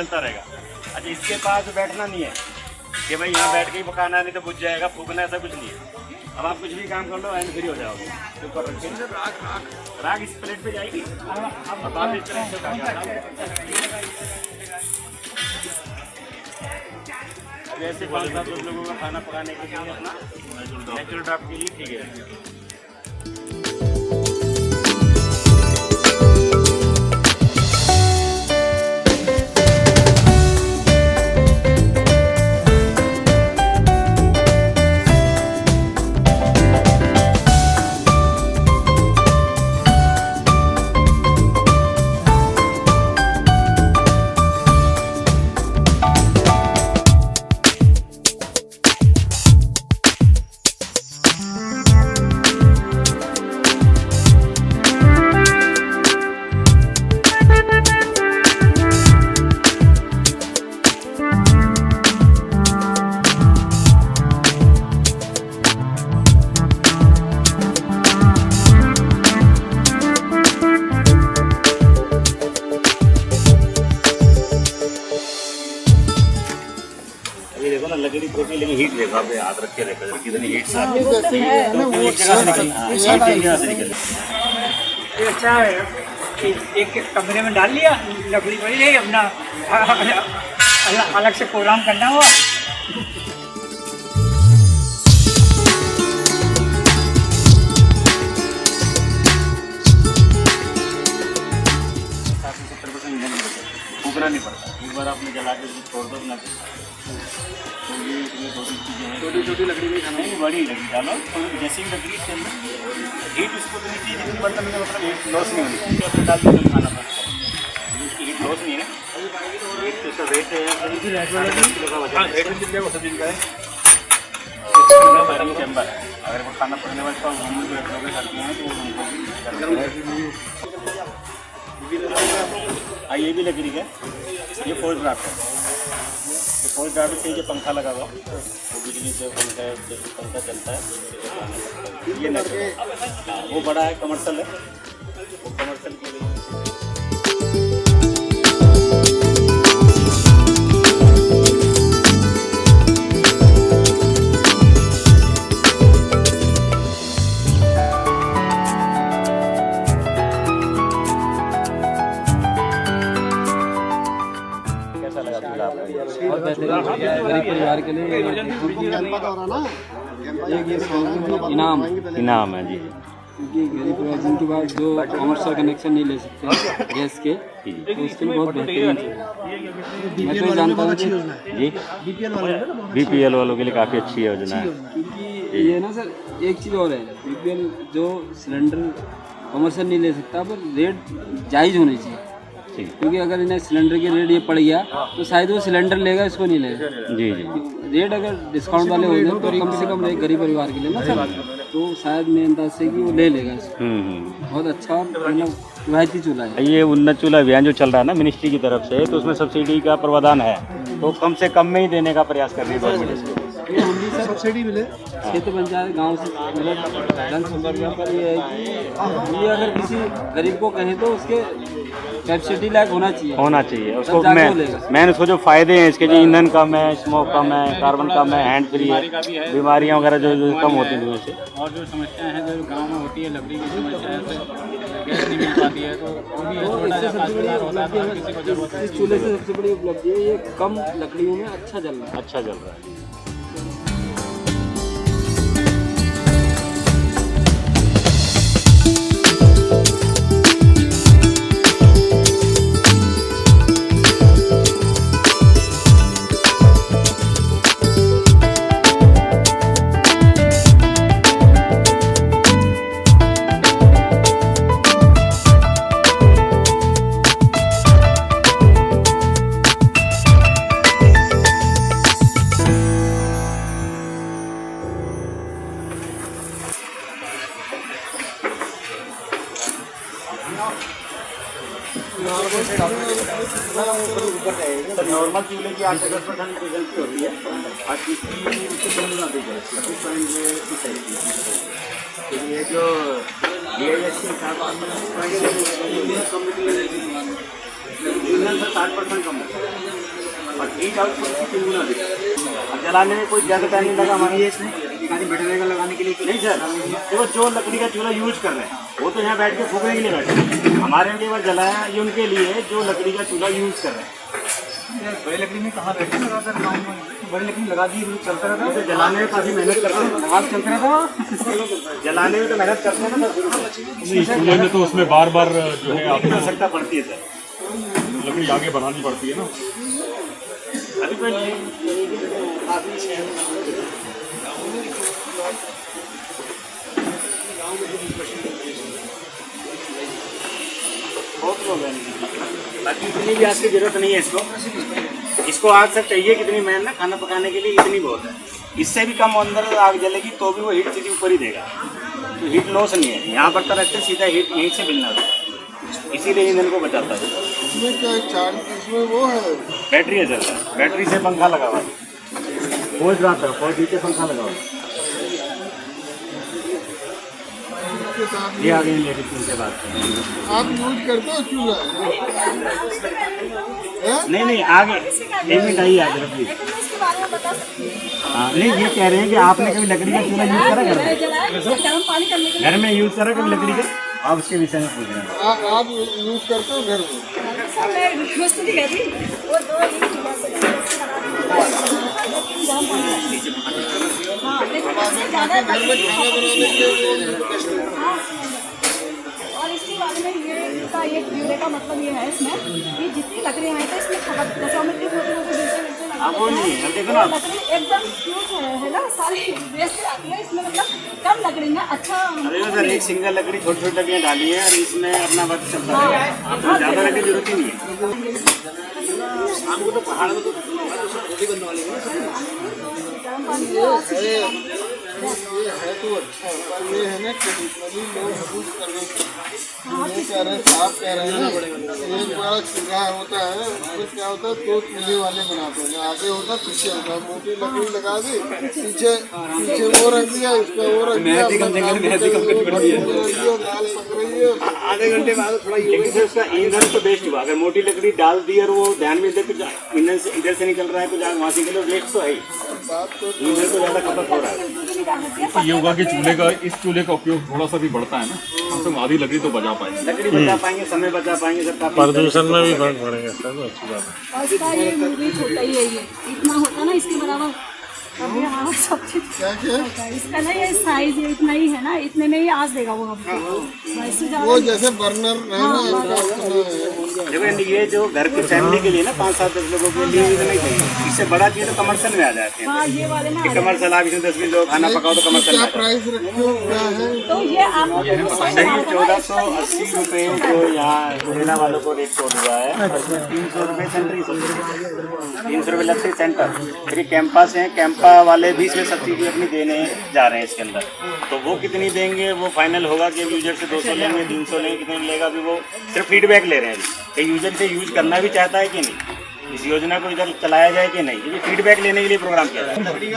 चलता रहेगा। अच्छा, इसके पास बैठना नहीं है कि भाई यहाँ बैठ के ही पकाना, नहीं तो बुझ जाएगा, फूकना, ऐसा कुछ नहीं है। अब आप कुछ भी काम कर लो, हैंड फ्री हो जाओगे। ऊपर रखिए, राख इस प्लेट पे जाएगी। अब आप इस प्लेट से ऐसे 5-7 लोगों का खाना पकाने के लिए अपना नेचुरल ड्राफ्ट के लिए ठीक है। देखो ना, लकड़ी छोटी लेकिन हीट देखो, आप याद रख के देखो कितनी हीट से एक जगह से निकल। ये अच्छा है कि एक कमरे में डाल लिया, लकड़ी पड़ी है, अपना अलग से प्रोग्राम करना हुआ। फूकना नहीं पड़ता, एक बार आपने जला के छोड़ दो ना। तो ये छोटी चीज़ें हैं, छोटी छोटी लकड़ी भी खाना है, बड़ी लकड़ी डालो तो जैसे ही लकड़ी के अंदर हीट उसको तो नहीं चाहिए, जितनी बर्तन में मतलब हीट लॉस नहीं होनी चाहिए, अपने डाल के खाना पड़ता। उसकी हीट लॉस नहीं है ना, वेट तो इसका वेट है 10 किलो का वजन, वेट में कितने का दिन का है, फायरिंग चैम्बर है। अगर वो खाना पड़ने वाले तो हम लोग करते हैं तो उनको ये भी लकड़ी है, ये फोर्स ड्राफ्ट है। फोर्स ड्राफ्ट से जो पंखा लगा हुआ वो बिजली से पंखा चलता है। ये नहीं, वो बड़ा है, कमर्शियल है, वो कमर्शियल के लिए। गरीब परिवार के लिए इनाम है जी, क्योंकि गरीब परिवार जिनके पास जो कमर्शियल कनेक्शन नहीं ले सकते गैस के, तो उसके लिए बहुत बेहतरीन है। मैं तो जानता हूँ जी, बीपीएल वालों के लिए काफ़ी अच्छी योजना है। क्योंकि ये ना सर, एक चीज़ और है, बीपीएल जो सिलेंडर कमर्शियल नहीं ले सकता, पर रेट जायज़ होनी चाहिए। क्योंकि अगर इन्हें सिलेंडर की रेट ये पड़ गया तो शायद वो सिलेंडर लेगा, इसको नहीं लेगा। जी जी, रेट अगर डिस्काउंट वाले हो जाए तो कम से कम एक गरीब परिवार के लिए ना सर, तो शायद मेरे अंदाज से कि वो ले लेगा इसको। बहुत अच्छा, मतलब किफ़ायती चूल्हा है ये। उन्नत चूल्हा अभियान जो चल रहा है ना मिनिस्ट्री की तरफ से, तो उसमें सब्सिडी का प्रावधान है, तो कम से कम में ही देने का प्रयास कर रही है गवर्नमेंट इसको। सब्सिडी मिले क्षेत्र पंचायत गांव से, मतलब जन संपर्क पर ये है कि ये अगर किसी गरीब को कहे तो उसके कैपेसिटी लायक होना चाहिए उसको। मैंने उसको जो फायदे हैं इसके, जो ईंधन कम है, स्मोक कम है, कार्बन कम है, हैंड फ्री है, बीमारियां वगैरह जो कम होती हैं से, और जो समस्याएं हैं जो गांव में होती है, लकड़ी की समस्या है, गैस नहीं मिल पाती है, तो वो भी छोटा सा काश्तकार होता है तो किसी को जरूरत है। इस चूल्हे से सबसे बड़ी उपलब्धि है ये कम लकड़ियों में अच्छा जल रहा है। तो नॉर्मल चूल्हे की 8-10% की गलती होती है, और इसकी उससे कम ना देगी, ये जो DIS के हिसाब से ईंधन से 60% कम होता है और हीट आउटपुट 3 गुना दिखता है। और जलाने में कोई ज़्यादा टाइम नहीं लगा हमारे लिए इसमें खाली बैठने का लगाने के लिए नहीं सर। देखो जो लकड़ी का चूल्हा यूज कर रहे हैं वो तो यहाँ बैठ के फूकने के लिए बैठे हैं, हमारे यहाँ केवल जलाया ये उनके लिए है जो लकड़ी का चूल्हा यूज कर रहे हैं। बड़ी लकड़ी में कहाँ बैठे लगा सर गाँव में, बड़ी लकड़ी लगा दी चलता रहता तो जलाने में काफ़ी मेहनत करते हैं, आवाज चलता रहता जलाने में तो मेहनत करते हैं ना सर। इस चूल्हे में तो उसमें बार बार जो है आपको आवश्यकता पड़ती है सर। लकड़ी आगे बढ़ानी पड़ती है ना। अभी तो बहुत लोग हैं, बाकी इतनी भी आग की जरूरत नहीं है इसको आग से चाहिए कितनी मेहनत खाना पकाने के लिए इतनी बहुत है। इससे भी कम अंदर आग जलेगी तो भी वो हीट सीधी ऊपर ही देगा, तो हीट लॉस नहीं है। यहाँ पर तो रखते सीधा हीट यहीं से मिलना होता है, इसीलिए ईंधन को बचाता है। इसमें क्या चार्ज, इसमें वो है बैटरी है चलता है, बैटरी से पंखा लगा हुआ है, बहुत रात है बहुत नीचे पंखा लगा हुआ है। इसके साथ ये आ गई लेडीज उनसे बात करें। आप यूज करते हो चूल्हा? नहीं नहीं आगे 1 मिनट आइए आगे रखिए। हाँ नहीं ये कह रहे हैं कि आपने कभी लकड़ी का चूल्हा यूज करा घर में यूज करा कभी लकड़ी का? आप उसके विषय में पूछ रहे हैं। आप यूज करते हो घर में? और इसके बारे में ये का एक ब्यूरो का मतलब ये है इसमें कि जितनी लकड़ी आई तो इसमें खपत ऑटोमेटिक वो नहीं अब देखो ना लकड़ी एकदम यूज है ना, सारी वेस्ट आती है इसमें, मतलब कम लकड़ी में अच्छा। अरे सर एक सिंगल लकड़ी छोटी छोटी लकड़ियाँ डाली है और इसमें अपना वर्क चलता है, आपको ज़्यादा लकड़ी की जरूरत ही नहीं है। आपको तो पहाड़ में तो ये है तो अच्छा, पर ये है ना ट्रेडिशनली लोग यूज करने ये कह रहे हैं, आप कह रहे हैं एक बड़ा चूल्हा होता है, उसमें क्या होता है 2 चूल्हे वाले बनाते हैं, आगे होता है पीछे होता है, मोटी लकड़ी लगा दी पीछे वो रख दिया, इसका वो रख दिया, आधे घंटे बाद थोड़ा लेकिन सर उसका ईंधन तो वेस्ट हुआ। अगर मोटी लकड़ी डाल दी और वो ध्यान में दे कुछ ईंधन से इधर से निकल रहा है कुछ आग वहाँ से निकल, वेस्ट तो है ही, ईंधन तो ज़्यादा खपत हो रहा है। तो ये होगा कि चूल्हे का इस चूल्हे का उपयोग थोड़ा सा भी बढ़ता है ना, कम से कम आधी लकड़ी तो बचा पाएंगे। लकड़ी बचा पाएंगे, समय बचा पाएंगे सर। प्रदूषण में भी फर्क पड़ेगा सर, अच्छी बात है। और इसका ये मूवी छोटा ही है, ये इतना होता है ना इसके बराबर, अब ये हाँ सब चीज होता है इसका ना, ये साइज इतना ही है ना, इतने में ही आँच देगा वो हमको, इससे ज़्यादा वो जैसे बर्नर है ना। देखो ये जो घर की फैमिली के लिए ना 5-7-10 लोगों के लिए इतना ही चाहिए, इससे बड़ा चीज़ तो कमर्शियल में आ जाते हैं। हाँ ये वाले ना कमर्शियल आप इसमें 10-20 लोग खाना पकाओ तो कमर्शियल क्या प्राइस रखे हो, क्या है? तो ये आपको 1480 रुपये जो यहाँ गुरेना वालों को रेट कोड हुआ है, 300 रुपये सेंटर, 300 रुपये लगते सेंटर। फिर कैंपा से हैं, कैंपा वाले भी इसमें सब्सिडी अपनी देने जा रहे हैं इसके अंदर, तो वो कितनी देंगे वो फाइनल होगा कि यूजर से 200 लेंगे 300 लेंगे, कितने लेगा अभी वो सिर्फ फीडबैक ले रहे हैं कि यूजर से यूज करना भी चाहता है कि नहीं, इस योजना को इधर चलाया जाए कि नहीं, ये फीडबैक लेने के लिए प्रोग्राम किया जाए। कम लकड़ी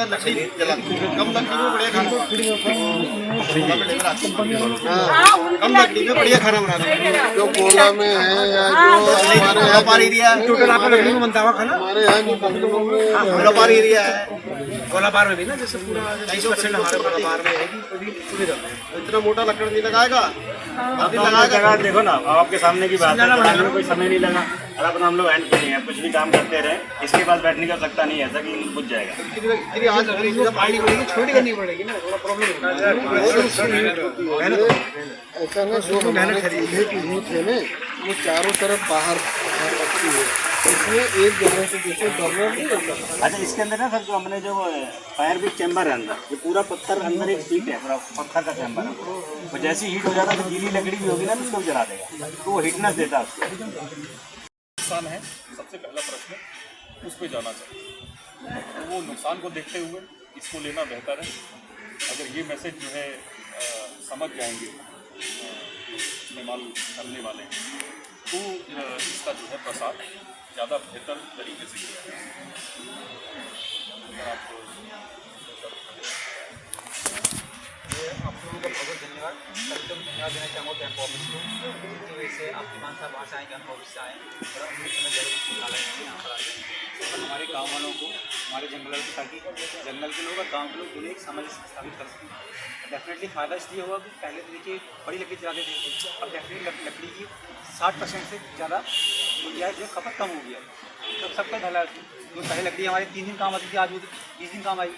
में बढ़िया खाना बनाते हैं, जो कोला में है या जो हमारे यहाँ पार एरिया टोटल आपका लकड़ी में बनता हुआ खाना हमारे यहाँ जो बंगलों में गोलाबार एरिया है, गोलाबार में भी ना जैसे पूरा 30% हमारे गोलाबार में है कि इतना मोटा लकड़ नहीं लगाएगा। जगह देखो ना, आपके सामने की बात है, बनाने में कोई समय नहीं लगा और अपना हम लोग एंड करें, कुछ भी काम करते रहे, इसके पास बैठने की आवश्यकता नहीं है, ऐसा कि बुझ जाएगा। आज पानी पड़ेगी, छोटी करनी पड़ेगी ना, थोड़ा प्रॉब्लम ऐसा ना जो हमारे चूल्हे की हीट है ना, वो चारों तरफ बाहर रखती है, इसमें एक जगह से दूसरे बर्नर नहीं होता। अच्छा इसके अंदर ना सर जो हमने जो फायर ब्रिक चैम्बर है अंदर, ये पूरा पत्थर अंदर एक हीट है, पूरा पत्थर का चैम्बर है, तो जैसे हीट हो जाता है तो गीली लकड़ी भी होगी ना तो उसको जला देगा, तो वो हीटनेस देता है उसको। नुकसान है, सबसे पहला प्रश्न उस पर जाना चाहिए, तो वो नुकसान को देखते हुए इसको लेना बेहतर है। अगर ये मैसेज जो है समझ जाएंगे इस्तेमाल करने वाले, तो इसका जो है प्रसार ज़्यादा बेहतर तरीके से किया आप लोगों का बहुत धन्यवाद। धन्यवाद देना चाहूँगा कैंप ऑफिस को, जो ऐसे आपकी मानसा भाषाएँ भविष्य आए और उनके समय जरूर निकाला जाए यहाँ पर आके और हमारे गाँव वालों को हमारे जंगल को, ताकि जंगल के लोग और गाँव के लोग दोनों एक समझ स्थापित कर सकें। डेफिनेटली फ़ायदा इसलिए होगा कि पहले तो देखिए बड़ी लकड़ी चलाते थे, अब डेफिनेटली लकड़ी की 60% से ज़्यादा जो खपत कम हो गया। तो सबका भला, जो पहले लकड़ी हमारे 3 दिन काम आती थी, आज वो 20 दिन काम आई।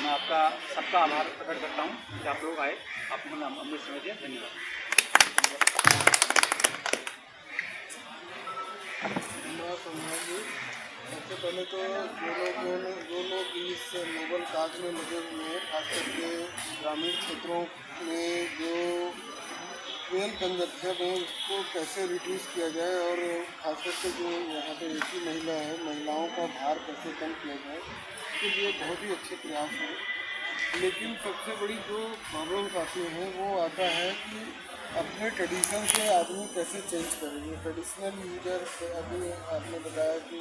मैं आपका सबका आभार प्रकट करता हूँ कि आप लोग आए, आपको हमने समय दिया, धन्यवाद। सबसे पहले तो जो लोग इस नोबल काज में लगे हुए हैं, खास करके ग्रामीण क्षेत्रों में जो फ्यूल कंजप्शन है उसको कैसे रिड्यूस किया जाए और खास करके जो यहाँ पे एक ही महिला है, महिलाओं का भार कैसे कम किया जाए, इसके लिए बहुत ही अच्छे प्रयास हैं। लेकिन सबसे बड़ी जो प्रॉब्लम्स आती हैं वो आता है कि अपने ट्रेडिशन से आदमी कैसे चेंज करेंगे। ट्रेडिशनल यूजर अभी आपने बताया कि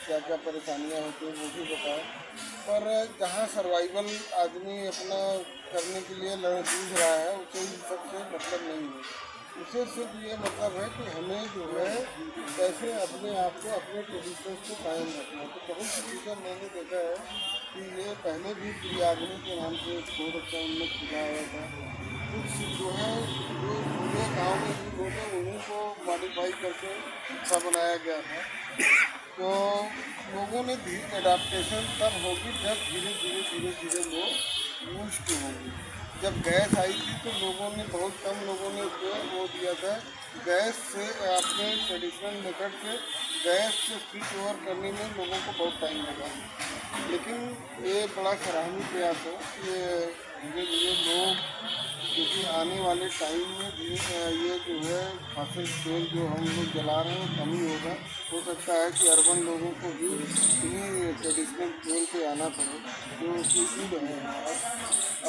क्या क्या परेशानियाँ होती हैं वो भी बताया, पर जहाँ सर्वाइवल आदमी अपना करने के लिए जूझ रहा है उसे इन सबसे मतलब नहीं है। उसे सिर्फ ये मतलब है कि हमें जो है कैसे अपने आप को, अपने ट्रेडिशन को कायम रखना। तो बहुत सी चीज़ें मैंने देखा है कि ये पहले भी प्रियाग्नि के नाम से एक बहुत अच्छा उन्नत किया हुआ था। कुछ जो है जो पूरे गाँव में भी लोग हैं उन्हीं को मॉडिफाई करके अच्छा बनाया गया था। तो लोगों ने एडाप्टेशन तब होगी जब धीरे धीरे लोग यूज टू होंगे। जब गैस आई थी तो लोगों ने, बहुत कम लोगों ने वो दिया था, गैस से अपने ट्रेडिशनल मेथड से गैस से स्विच ओवर करने में लोगों को बहुत टाइम लगा। लेकिन ये बड़ा सराहनीय प्रयास है। ये धीरे धीरे लोग, क्योंकि आने वाले टाइम में ये जो है फॉसिल फ्यूल जो हम लोग जला रहे हैं कम ही होगा। हो सकता है कि अर्बन लोगों को भी इन्हीं ट्रेडिशनल फ्यूल पे आना पड़े जो ईद है हमारा।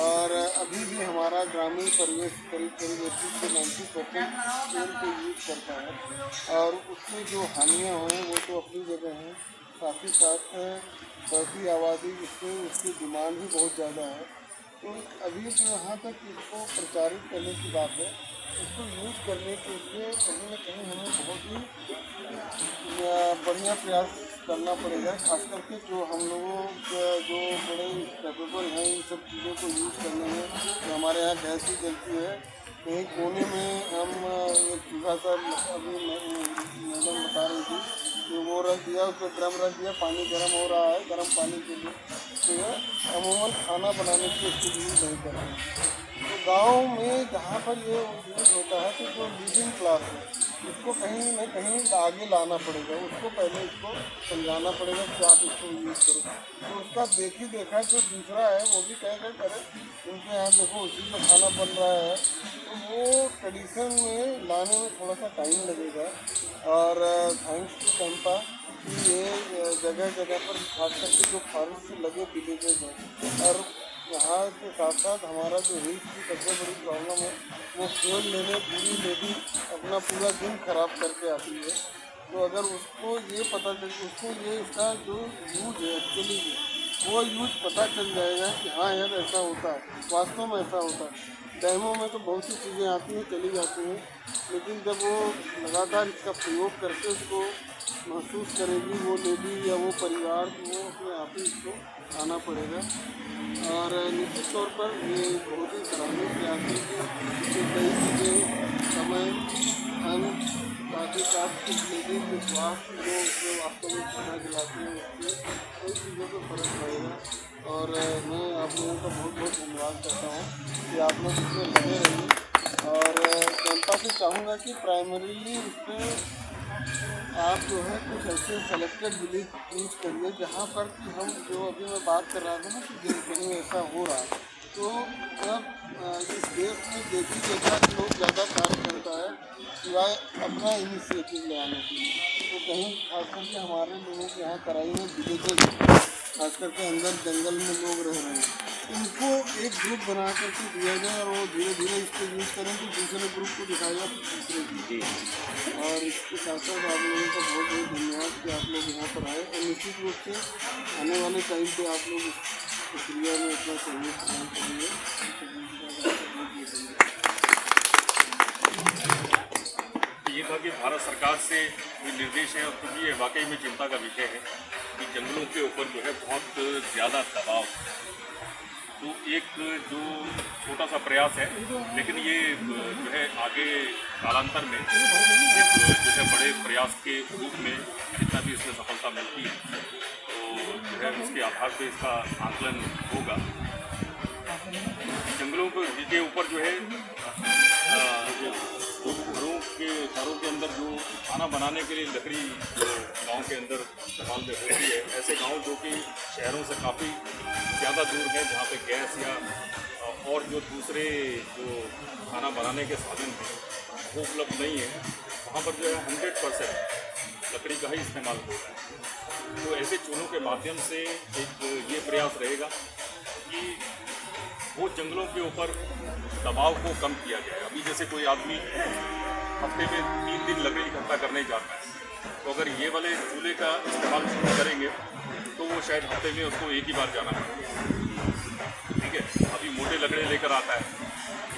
और अभी भी हमारा ग्रामीण परिवेश करीब 80 से 90% फ्यूल को यूज करता है और उसमें जो हानियाँ हुई वो तो अपनी जगह हैं। साथ ही साथ बढ़ती आबादी उसकी डिमांड भी बहुत ज़्यादा है। तो अभी जो यहाँ तक इसको प्रचारित करने की बात है, इसको यूज़ करने के लिए कहीं न कहीं हमें बहुत ही बढ़िया प्रयास करना पड़ेगा। खास करके जो हम लोगों जो बड़े कैपेबल हैं इन सब चीज़ों को यूज़ करने में। तो हमारे यहाँ गैस ही जलती है, कहीं कोने में हम एक चूल्हा सा, अभी मैडम बता रही थी कि वो रख दिया, उसमें ड्रम रख दिया, पानी गर्म हो रहा है, गर्म पानी के लिए। तो ये अमूमन खाना बनाने के लिए यूज़ नहीं कर रहे हैं। तो गाँव में जहाँ पर ये यूज़ होता है तो जो लीडिंग क्लास है इसको कहीं न कहीं आगे लाना पड़ेगा। उसको पहले इसको समझाना पड़ेगा कि आप इसको यूज़ करो। तो उसका देखी देखा जो दूसरा है वो भी क्या करे, उनके यहाँ देखो उसी में खाना बन रहा है। तो वो ट्रेडिशन में लाने में थोड़ा सा टाइम लगेगा। और थैंक्स टू कैंपा कि ये जगह जगह पर खास करके जो फॉरेस्ट से लगे विलेजेज हैं और यहाँ के साथ साथ हमारा जो हेल्थ की सबसे बड़ी प्रॉब्लम है वो फ्यूल लेने पूरी लेडी अपना पूरा दिन खराब करके आती है। तो अगर उसको ये पता चल, उसको ये इसका जो यूज है एक्चुअली वो यूज पता चल जाएगा कि हाँ यार ऐसा होता है, वास्तव में ऐसा होता है। डैमों में तो बहुत सी चीज़ें आती हैं, चली जाती हैं, लेकिन जब वो लगातार इसका प्रयोग करके उसको महसूस करेगी वो लेडी या वो परिवार, तो वो अपने आप ही इसको आना पड़ेगा। और निश्चित तौर पर ये बहुत ही सराहनीय प्रयास है कि कई चीज़ें समय, धन, साथ ही साथ लेडीज के स्वास्थ्य जो वास्तव में खाना खिलाती हैं उससे कई चीज़ों को फर्क पड़ेगा। और मैं आप लोगों का बहुत बहुत धन्यवाद करता हूँ कि आप लोग इसमें लगे रहिए। और जनता से चाहूँगा कि प्राइमरीली इसमें आप जो है कुछ ऐसे सेलेक्टेड विलेज यूज करिए जहाँ पर कि हम जो अभी मैं बात कर रहा था ना कि कहीं ऐसा हो रहा है। तो अब इस देश में देखी देखा कि लोग ज़्यादा कार्य करता है सिवाय अपना इनिशिएटिव ले आने के लिए। तो कहीं खास करके हमारे लोगों के यहाँ कराई में विलेजेज, खास करके अंदर जंगल में लोग रह रहे हैं, इनको एक ग्रुप बना करके दिया जाए और वो धीरे धीरे इसको यूज़ करें तो दूसरे ग्रुप को दिखाएगा दूसरे की। और इसके साथ साथ आप लोगों का बहुत बहुत धन्यवाद कि आप लोग यहाँ पर आए। और निश्चित रूप से आने वाले टाइम पे आप लोग इस प्रक्रिया में अपना सहयोग प्रदान करेंगे। ये तो था कि भारत सरकार से ये निर्देश है, और क्योंकि ये वाकई में चिंता का विषय है कि जंगलों के ऊपर जो है बहुत ज़्यादा दबाव, तो एक जो छोटा सा प्रयास है, लेकिन ये जो है आगे कालांतर में एक जो है बड़े प्रयास के रूप में जितना भी इसमें सफलता मिलती है तो जो है उसके आधार पर इसका आकलन होगा। जंगलों के ऊपर जो है घरों के अंदर जो खाना बनाने के लिए लकड़ी जो गांव के अंदर इस्तेमाल में होती है, ऐसे गांव जो कि शहरों से काफ़ी ज़्यादा दूर हैं, जहाँ पे गैस या और जो दूसरे जो खाना बनाने के साधन हैं वो उपलब्ध नहीं है, वहाँ पर जो है 100% लकड़ी का ही इस्तेमाल हो रहा है। तो ऐसे चूल्हों के माध्यम से एक ये प्रयास रहेगा कि वो जंगलों के ऊपर दबाव को कम किया जाए। अभी जैसे कोई आदमी हफ्ते में 3 दिन लकड़ी इकट्ठा करने जाता है, तो अगर ये वाले चूल्हे का इस्तेमाल शुरू करेंगे तो वो शायद हफ्ते में उसको एक ही बार जाना पड़ेगा। ठीक है, अभी मोटे लकड़े लेकर आता है,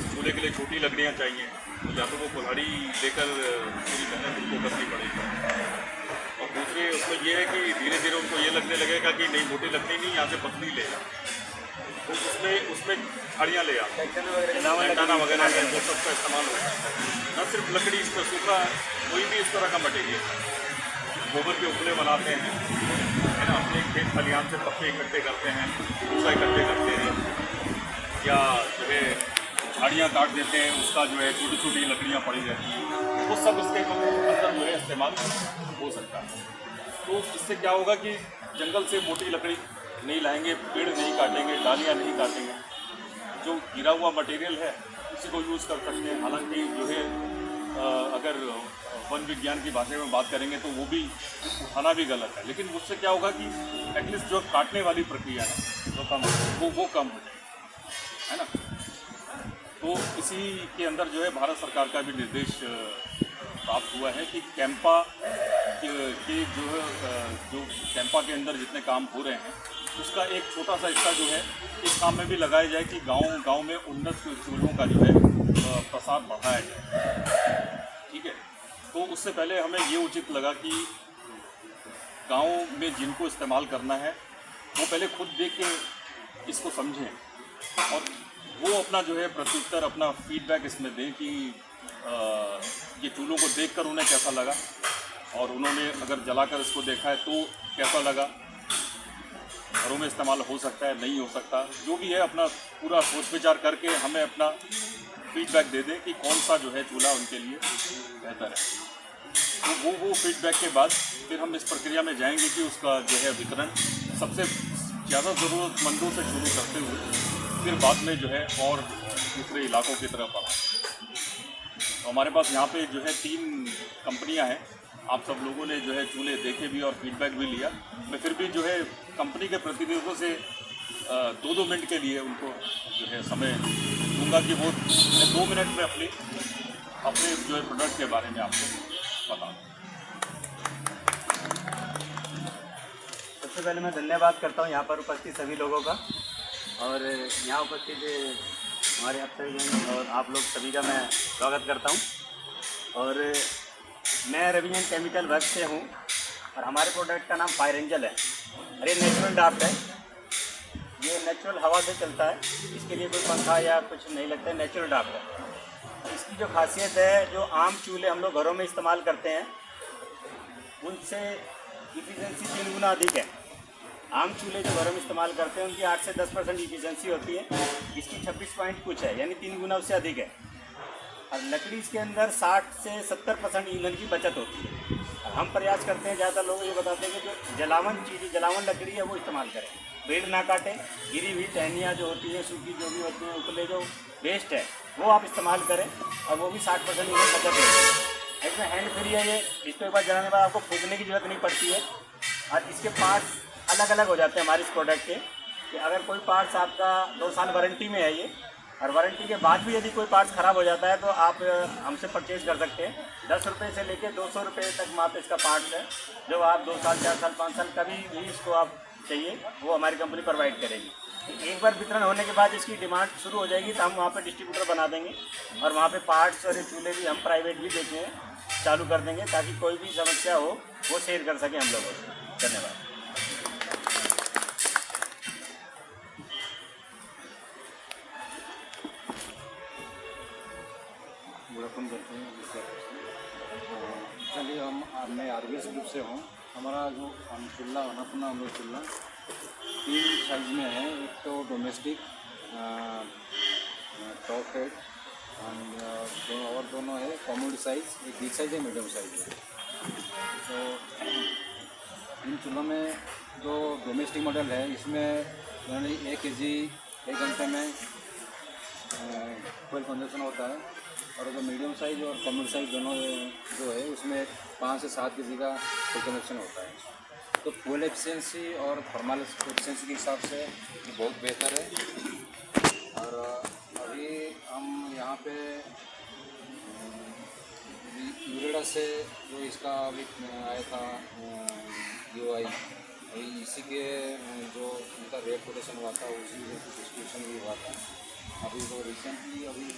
इस चूल्हे के लिए छोटी लकड़ियाँ चाहिए, तो या तो वो कुल्हाड़ी लेकर पूरी मेहनत उनको करनी पड़ेगी, और दूसरे उसमें ये है कि धीरे धीरे उनको ये लगने लगेगा कि नहीं मोटी लकड़ी नहीं, यहाँ से पतली लेगा, तो उसमें झाड़ियाँ ले आते हैं, दाना वगैरह है वो सब का इस्तेमाल होता है। न सिर्फ लकड़ी, इस पर सूखा कोई भी इस तरह का मटेरियल, गोबर के उपले बनाते हैं, है ना, अपने खेत खलिहान से पत्ते इकट्ठे करते हैं, भूसा इकट्ठे करते हैं, या जो है झाड़ियाँ काट देते हैं, उसका जो है छोटी छोटी लकड़ियाँ पड़ी रहती हैं, वो सब इसके अंदर जो है इस्तेमाल हो सकता है। तो इससे क्या होगा कि जंगल से मोटी लकड़ी नहीं लाएंगे, पेड़ नहीं काटेंगे, डालियाँ नहीं काटेंगे, जो गिरा हुआ मटेरियल है उसी को यूज़ कर सकते हैं। हालांकि जो है अगर वन विज्ञान की भाषा में बात करेंगे तो वो भी उठाना भी गलत है, लेकिन उससे क्या होगा कि एटलीस्ट जो काटने वाली प्रक्रिया है जो कम वो कम हो जाएगी, है ना। तो इसी के अंदर जो है भारत सरकार का भी निर्देश प्राप्त हुआ है कि कैंपा के जो कैंपा के अंदर जितने काम हो रहे हैं उसका एक छोटा सा हिस्सा जो है इस काम में भी लगाया जाए कि गांव में उन्नत चूल्हों का जो है प्रसार बढ़ाया जाए। ठीक है, तो उससे पहले हमें ये उचित लगा कि गांव में जिनको इस्तेमाल करना है वो पहले खुद देख के इसको समझें और वो अपना जो है प्रत्युत्तर, अपना फीडबैक इसमें दें कि ये चूल्हों को देखकर उन्हें कैसा लगा, और उन्होंने अगर जलाकर इसको देखा है तो कैसा लगा, घरों में इस्तेमाल हो सकता है नहीं हो सकता, जो भी है अपना पूरा सोच विचार करके हमें अपना फीडबैक दे दें कि कौन सा जो है चूल्हा उनके लिए बेहतर है। तो वो फीडबैक के बाद फिर हम इस प्रक्रिया में जाएंगे कि उसका जो है वितरण सबसे ज़्यादा ज़रूरतमंदों से शुरू करते हुए फिर बाद में जो है और दूसरे इलाकों की तरफ बढ़ा। तो हमारे पास यहाँ पे जो है 3 कंपनियाँ हैं। आप सब लोगों ने जो है चूल्हे देखे भी और फीडबैक भी लिया। मैं फिर भी जो है कंपनी के प्रतिनिधियों से 2-2 मिनट के लिए उनको जो है समय दूंगा कि वो 2 मिनट में अपने जो है प्रोडक्ट के बारे में आपको बताऊँ। सबसे पहले मैं धन्यवाद करता हूँ यहाँ पर उपस्थित सभी लोगों का, और यहाँ उपस्थित हमारे अफसरगण और आप लोग सभी का मैं स्वागत करता हूँ। और मैं रविजन केमिकल वर्क से हूँ और हमारे प्रोडक्ट का नाम फायर एंजल है और ये नेचुरल ड्राफ्ट है। ये नेचुरल हवा से चलता है, इसके लिए कोई पंखा या कुछ नहीं लगता है, नेचुरल ड्राफ्ट है। इसकी जो खासियत है, जो आम चूल्हे हम लोग घरों में इस्तेमाल करते हैं उनसे इफिशिएंसी 3 गुना अधिक है। आम चूल्हे जो घरों में इस्तेमाल करते हैं उनकी 8 से 10% इफिशिएंसी होती है, इसकी 26 पॉइंट कुछ है, यानी 3 गुना उससे अधिक है। और लकड़ी इसके अंदर 60 से 70% ईंधन की बचत होती है। हम प्रयास करते हैं, ज़्यादातर लोग ये बताते हैं कि जो जलावन लकड़ी है वो इस्तेमाल करें, पेड़ ना काटें, गिरी हुई टहनियाँ जो होती हैं, सूखी जो भी होती हैं, उपले जो वेस्ट है वो आप इस्तेमाल करें, और वो भी 60% ईंधन बचत होती है। इसमें हैंड फ्री है ये, इसको एक बार जलाने के बाद आपको फूकने की जरूरत नहीं पड़ती है। और इसके पार्ट्स अलग अलग हो जाते हैं हमारे इस प्रोडक्ट के, कि अगर कोई पार्ट्स आपका 2 साल वारंटी में है ये, और वारंटी के बाद भी यदि कोई पार्ट्स ख़राब हो जाता है तो आप हमसे परचेज़ कर सकते हैं। 10 रुपये से लेकर 200 रुपये तक मात्र इसका पार्ट्स है, जो आप 2 साल 4 साल 5 साल कभी भी इसको आप चाहिए वो हमारी कंपनी प्रोवाइड करेगी। एक बार वितरण होने के बाद इसकी डिमांड शुरू हो जाएगी तो हम वहाँ पे डिस्ट्रीब्यूटर बना देंगे, और वहाँ पे पार्ट्स और चूल्हे भी हम प्राइवेट भी देते हैं, चालू कर देंगे ताकि कोई भी समस्या हो वो शेयर कर सकें हम लोगों से। धन्यवाद। ओपन करते हैं। चलिए मैं आरबीएस ग्रुप से हूँ। हमारा जो चूल्हा अपना हम लोग चूल्हा 3 साइज में है। एक तो डोमेस्टिक टॉप हेड और दोनों है कॉमोड साइज, एक बिग साइज है मीडियम साइज है। तो इन चूल्हों में जो डोमेस्टिक मॉडल है इसमें 1 kg 1 घंटे में कोयल कंजप्शन होता है, और जो मीडियम साइज और कॉमन साइज दोनों जो है उसमें 5 से 7 kg का कोयल कंजप्शन होता है। तो फ्यूल एफिशिएंसी और थर्मल एफिशिएंसी के हिसाब से ये बहुत बेहतर है। और अभी हम यहाँ पे यूरेडा से जो इसका अभी आया था UI, अभी इसी के जो उनका रेट कोटेशन हुआ था उसी डिस्ट्रीब्यूशन भी हुआ था। अभी तो रिसेंटली अभी